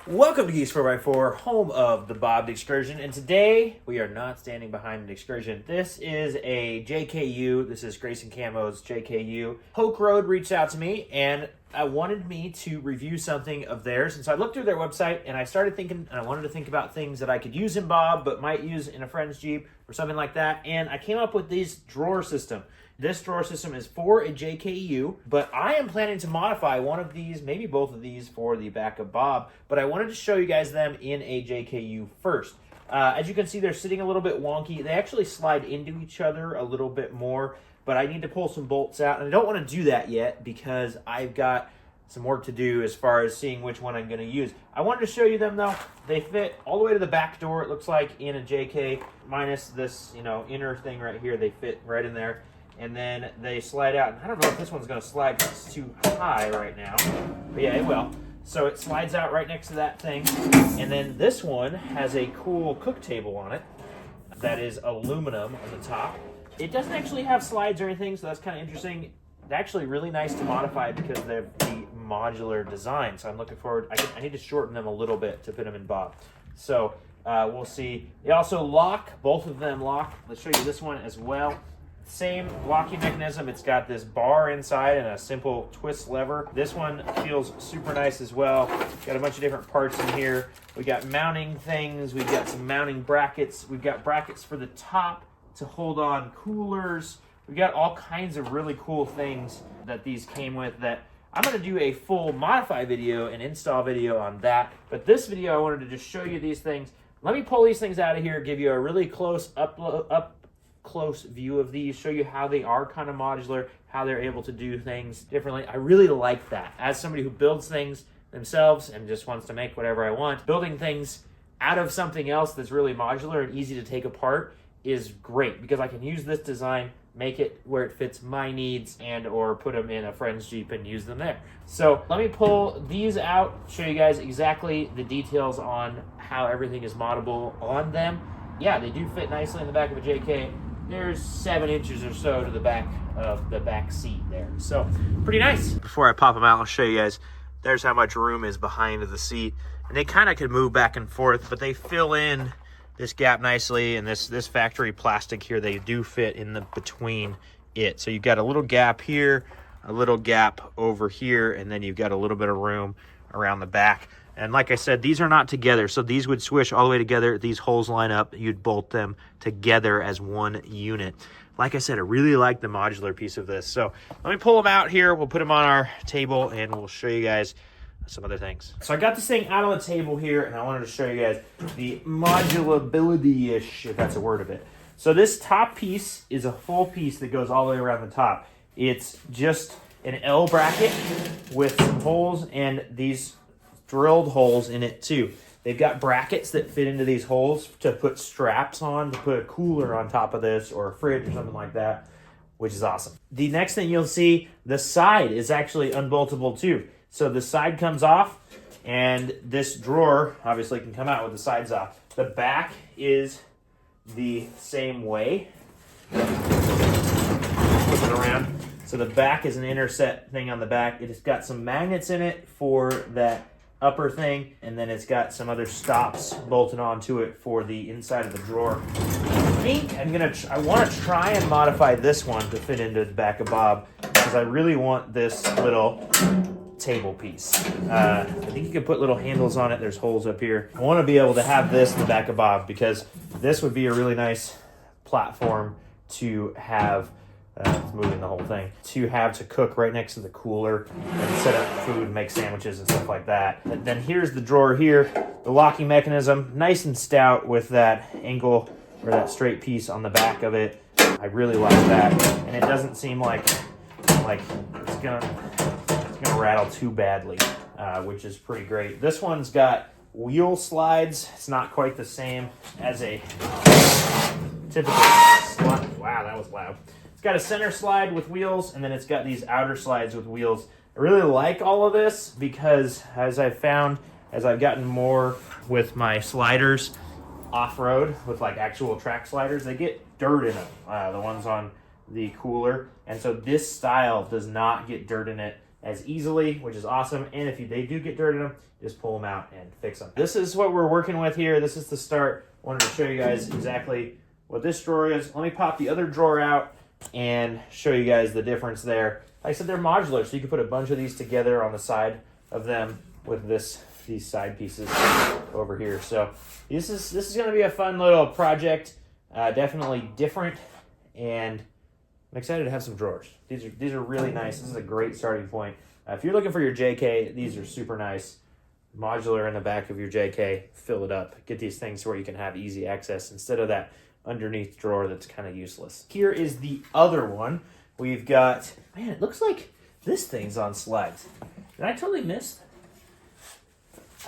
Welcome to Geeks 4x4, home of the Bobbed Excursion, and today we are not standing behind an Excursion. This is a JKU, this is Grayson Camo's JKU. Hoke Road reached out to me and wanted me to review something of theirs, and so I looked through their website and I started thinking, and I wanted to think about things that I could use in Bob, but might use in a friend's Jeep or something like that, and I came up with this drawer system. This drawer system is for a JKU, but I am planning to modify one of these, maybe both of these, for the back of Bob, but I wanted to show you guys them in a JKU first. As you can see, they're sitting a little bit wonky. They actually slide into each other a little bit more, but I need to pull some bolts out, and I don't want to do that yet because I've got some work to do as far as seeing which one I'm going to use. I wanted to show you them, though. They fit all the way to the back door, it looks like, in a JK, minus this, inner thing right here. They fit right in there. And then they slide out. And I don't know if this one's going to slide because it's too high right now. But yeah, it will. So it slides out right next to that thing. And then this one has a cool cook table on it that is aluminum on the top. It doesn't actually have slides or anything, so that's kind of interesting. It's actually really nice to modify because they're the modular design. So I'm looking forward. I need to shorten them a little bit to fit them in Bob. So we'll see. They also lock. Both of them lock. Let's show you this one as well. Same locking mechanism. It's got this bar inside and a simple twist lever. This one feels super nice as well. Got a bunch of different parts in here. We got mounting things. We've got some mounting brackets. We've got brackets for the top to hold on coolers. We've got all kinds of really cool things that these came with that I'm going to do a full modify video and install video on that. But this video, I wanted to just show you these things. Let me pull these things out of here, give you a really close close view of these, show you how they are kind of modular, how they're able to do things differently. I really like that. As somebody who builds things themselves and just wants to make whatever I want, building things out of something else that's really modular and easy to take apart is great because I can use this design, make it where it fits my needs, and or put them in a friend's Jeep and use them there. So let me pull these out, show you guys exactly the details on how everything is moddable on them. Yeah, they do fit nicely in the back of a JK. There's 7 inches or so to the back of the back seat there. So pretty nice. Before I pop them out, I'll show you guys. There's how much room is behind the seat. And they kind of could move back and forth, but they fill in this gap nicely. And this factory plastic here, they do fit in the between it. So you've got a little gap here, a little gap over here, and then you've got a little bit of room around the back. And like I said, these are not together, so these would swish all the way together. These holes line up. You'd bolt them together as one unit. Like I said, I really like the modular piece of this. So let me pull them out here. We'll put them on our table, and we'll show you guys some other things. So I got this thing out on the table here, and I wanted to show you guys the modulability-ish, if that's a word of it. So this top piece is a full piece that goes all the way around the top. It's just an L bracket with some holes and these drilled holes in it too. They've got brackets that fit into these holes to put straps on, to put a cooler on top of this or a fridge or something like that, which is awesome. The next thing you'll see, the side is actually unboltable too. So the side comes off and this drawer obviously can come out with the sides off. The back is the same way. Flip it around. So the back is an interset thing on the back. It's got some magnets in it for that upper thing, and then it's got some other stops bolted onto it for the inside of the drawer. I think I want to try and modify this one to fit into the back of Bob because I really want this little table piece. I think you can put little handles on it. There's holes up here. I want to be able to have this in the back of Bob because this would be a really nice platform to have. It's moving the whole thing. To have to cook right next to the cooler and set up food, make sandwiches and stuff like that. And then here's the drawer here. The locking mechanism, nice and stout with that angle or that straight piece on the back of it. I really like that. And it doesn't seem like it's gonna rattle too badly, which is pretty great. This one's got wheel slides. It's not quite the same as a typical slide. Wow, that was loud. It's got a center slide with wheels, and then it's got these outer slides with wheels. I really like all of this because as I've found, as I've gotten more with my sliders off-road, with like actual track sliders, they get dirt in them, the ones on the cooler. And so this style does not get dirt in it. as easily, which is awesome. And if they do get dirt in them, just pull them out and fix them. This is what we're working with here. This is the start. Wanted to show you guys exactly what this drawer is. Let me pop the other drawer out and show you guys the difference there. Like I said, they're modular, so you can put a bunch of these together on the side of them with these side pieces over here. So this is going to be a fun little project. Definitely different, and I'm excited to have some drawers. These are really nice. This is a great starting point. If you're looking for your JK, these are super nice. Modular in the back of your JK, fill it up. Get these things where you can have easy access instead of that underneath drawer that's kind of useless. Here is the other one. We've got, man, it looks like this thing's on slides. Did I totally miss?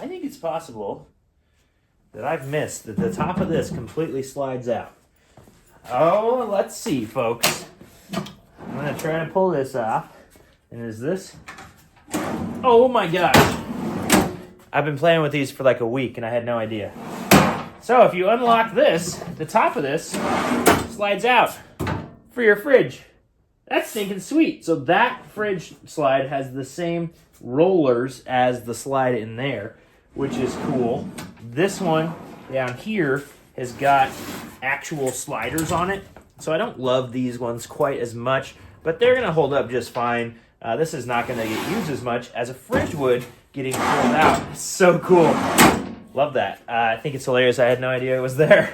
I think it's possible that I've missed that the top of this completely slides out. Oh, let's see, folks. I'm gonna try to pull this off. And is this? Oh my gosh. I've been playing with these for like a week and I had no idea. So if you unlock this, the top of this slides out for your fridge. That's stinking sweet. So that fridge slide has the same rollers as the slide in there, which is cool. This one down here has got actual sliders on it. So I don't love these ones quite as much, but they're gonna hold up just fine. This is not gonna get used as much as a fridge would getting pulled out. It's so cool. Love that. I think it's hilarious. I had no idea it was there.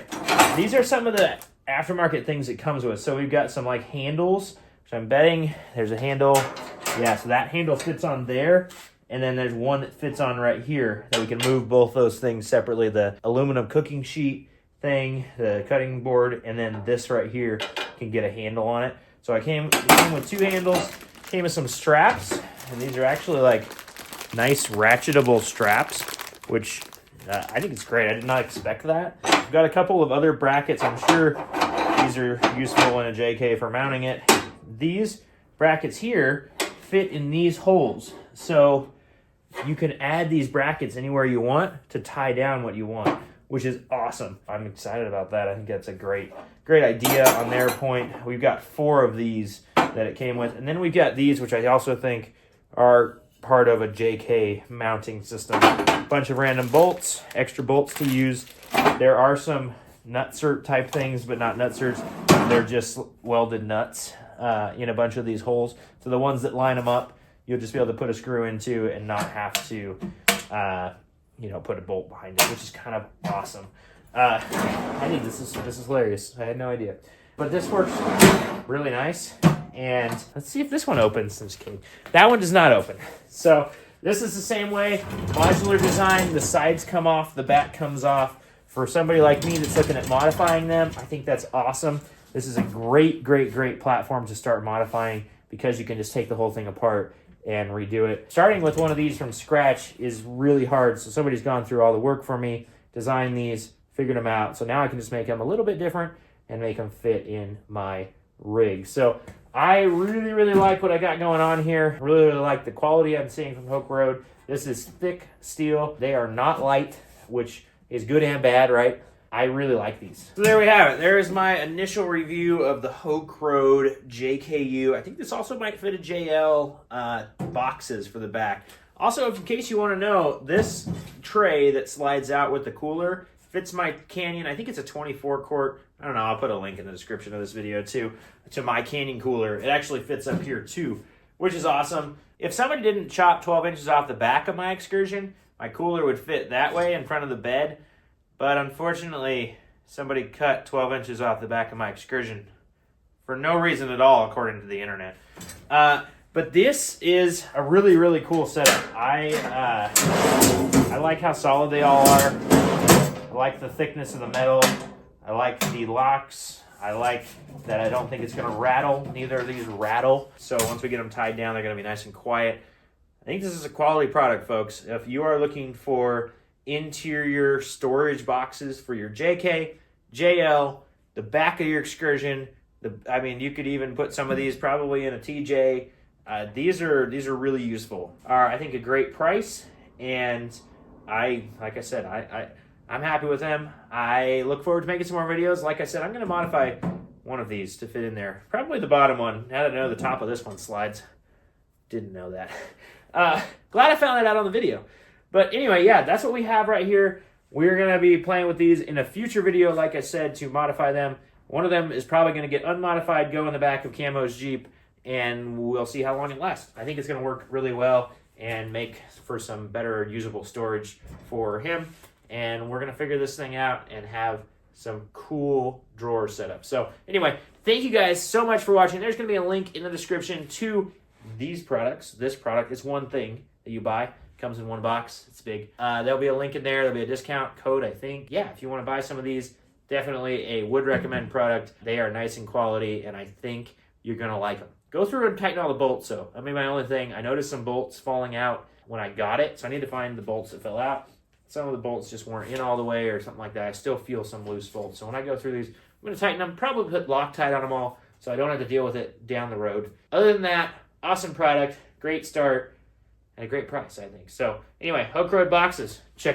These are some of the aftermarket things it comes with. So we've got some like handles, which I'm betting there's a handle. Yeah, so that handle fits on there. And then there's one that fits on right here that we can move both those things separately. The aluminum cooking sheet thing, the cutting board, and then this right here can get a handle on it. So it came with two handles, came with some straps, and these are actually like nice ratchetable straps, which I think it's great. I did not expect that. We've got a couple of other brackets. I'm sure these are useful in a JK for mounting it. These brackets here fit in these holes. So you can add these brackets anywhere you want to tie down what you want, which is awesome. I'm excited about that. I think that's a great idea on their point. We've got 4 of these that it came with. And then we've got these, which I also think are part of a JK mounting system. Bunch of random bolts, extra bolts to use. There are some nutsert type things, but not nutserts. They're just welded nuts in a bunch of these holes. So the ones that line them up, you'll just be able to put a screw into and not have to, put a bolt behind it, which is kind of awesome. I think this is hilarious. I had no idea. But this works really nice. And let's see if this one opens. I'm just kidding. That one does not open. So this is the same way. Modular design. The sides come off. The back comes off. For somebody like me that's looking at modifying them, I think that's awesome. This is a great platform to start modifying because you can just take the whole thing apart and redo it. Starting with one of these from scratch is really hard. So somebody's gone through all the work for me, designed these, figured them out. So now I can just make them a little bit different and make them fit in my rig. So I really like what I got going on here. Really like the quality I'm seeing from Hoke Road. This is thick steel. They are not light, which is good and bad, right? I really like these. So there we have it. There is my initial review of the Hoke Road JKU. I think this also might fit a JL boxes for the back. Also, in case you want to know, this tray that slides out with the cooler fits my Canyon. I think it's a 24 quart. I don't know. I'll put a link in the description of this video too to my Canyon cooler. It actually fits up here too, which is awesome. If somebody didn't chop 12 inches off the back of my Excursion, my cooler would fit that way in front of the bed. But unfortunately, somebody cut 12 inches off the back of my Excursion for no reason at all, according to the internet. But this is a really cool setup. I like how solid they all are. I like the thickness of the metal. I like the locks. I like that I don't think it's going to rattle. Neither of these rattle. So once we get them tied down, they're going to be nice and quiet. I think this is a quality product, folks. If you are looking for interior storage boxes for your JK, JL, the back of your Excursion, you could even put some of these probably in a TJ. These are really useful. I think a great price, and I'm happy with them. I look forward to making some more videos. Like I said, I'm going to modify one of these to fit in there. Probably the bottom one, now that I know the top of this one slides. didn't know that. Glad I found that out on the video. But anyway, yeah, that's what we have right here. We're going to be playing with these in a future video, like I said, to modify them. One of them is probably going to get unmodified, go in the back of Camo's Jeep, and we'll see how long it lasts. I think it's going to work really well and make for some better usable storage for him. And we're going to figure this thing out and have some cool drawer setup. So anyway, thank you guys so much for watching. There's going to be a link in the description to these products. This product is one thing that you buy. Comes in one box. It's big. There'll be a link in there. There'll be a discount code, I think. Yeah, if you want to buy some of these, definitely a would recommend product. They are nice in quality, and I think you're going to like them. Go through and tighten all the bolts, though. I mean, my only thing, I noticed some bolts falling out when I got it, so I need to find the bolts that fell out. Some of the bolts just weren't in all the way or something like that. I still feel some loose bolts. So when I go through these, I'm going to tighten them, probably put Loctite on them all so I don't have to deal with it down the road. Other than that, awesome product, great start, and a great price, I think. So anyway, Hook Road boxes, check them out.